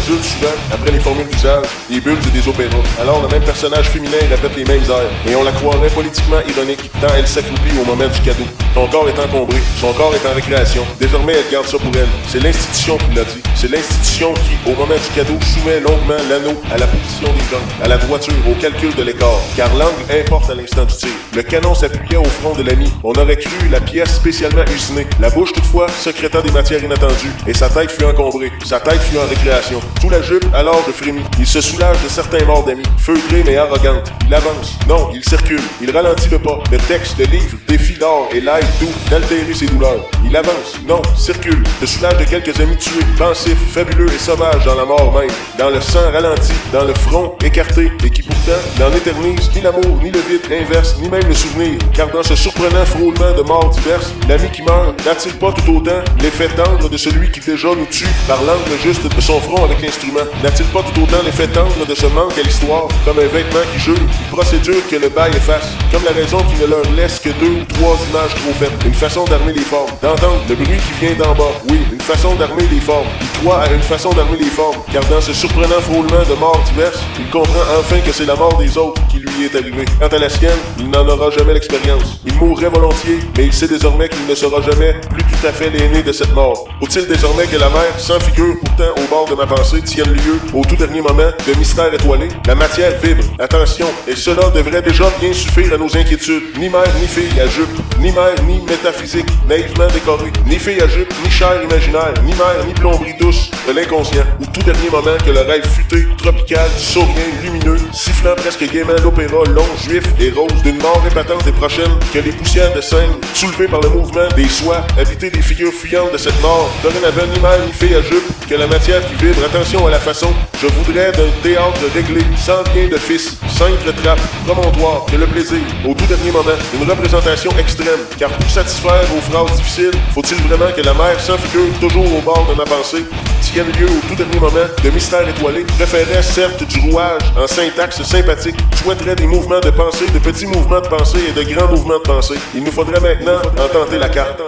adultes souvent, après les formules d'usage, des bulles et des opéras. Alors le même personnage féminin répète les mêmes airs, et on la croirait politiquement ironique, tant elle s'accroupit au moment du cadeau. Son corps est encombré, son corps est en récréation. Désormais, elle garde ça pour elle. C'est l'institution qui l'a dit. C'est l'institution qui, au moment du cadeau, soumet longuement l'anneau à la position des jambes, à la droiture, au calcul de l'écart. Car l'angle importe à l'instant du tir. Le canon s'appuyait au front de l'ami. On aurait cru la pièce spécialement usinée. La bouche, toutefois, secrétant des matières inattendues. Et sa tête fut encombrée. Sa tête fut en récréation. Sous la jupe, alors je frémis. Il se soulage de certains morts d'amis. Feutrée mais arrogante. Il avance. Non, il circule. Il ralentit le pas. Le texte, le livre, défie d'or et l'aide doux d'altérer ses douleurs. Il avance. Non, circule. Se soulage de quelques amis tués. Pensifs, fabuleux et sauvages dans la mort même. Dans le sang ralenti. Dans le front écarté. Et qui pourtant n'en éternise ni l'amour, ni le vide inverse, ni même le souvenir. Car dans ce surprenant frôlement de morts diverses, l'ami qui meurt n'a-t-il pas tout autant l'effet tendre de celui qui déjà nous tue par l'angle juste de son front avec l'instrument? N'a-t-il pas tout autant l'effet tendre de ce manque à l'histoire, comme un vêtement qui jure, une procédure que le bail efface, comme la raison qui ne leur laisse que 2 ou 3 images trop faites, une façon d'armer les formes, d'entendre le bruit qui vient d'en bas, oui, une façon d'armer les formes. Il croit à une façon d'armer les formes, car dans ce surprenant frôlement de morts diverses, il comprend enfin que c'est la mort des autres qui lui est arrivée. Quant à la sienne, il n'en aura jamais l'expérience. Il mourrait volontiers, mais il sait désormais qu'il ne sera jamais plus tout à fait l'aîné de cette mort. Faut-il désormais que la mer, sans figure pourtant au bord de ma pensée, tienne lieu, au tout dernier moment, de mystère étoilé? La matière vibre, attention, et cela devrait déjà bien suffire à nos inquiétudes. Ni mère, ni fille à jupe, ni mère, ni métaphysique, naïvement décorée, ni fille à jupe, ni chair imaginaire, ni mère, ni plomberie douce de l'inconscient. Au tout dernier moment que le rêve futé, tropical, du sourire lumineux, sifflant presque gaiement l'opéra long, juif et rose d'une mort épatante et prochaine, que les poussières de scène, soulevées par le mouvement des soies, habitées des figures fuyantes de cette mort, dorénavant ni mère ni fille à jupe, que la matière qui vibre, attention à la façon, je voudrais d'un théâtre réglé, sans lien de fils, simple trappe, promontoire, que le plaisir, au tout dernier moment, une représentation extrême, car pour satisfaire aux phrases difficiles, faut-il vraiment que la mer sans figure, toujours au bord de ma pensée, tienne lieu au tout dernier moment de mystère étoilé, préférait certes du rouage en syntaxe sympathique, souhaiterait des mouvements de pensée, de petits mouvements de pensée et de grands mouvements de pensée. Il nous faudrait maintenant en tenter la carte.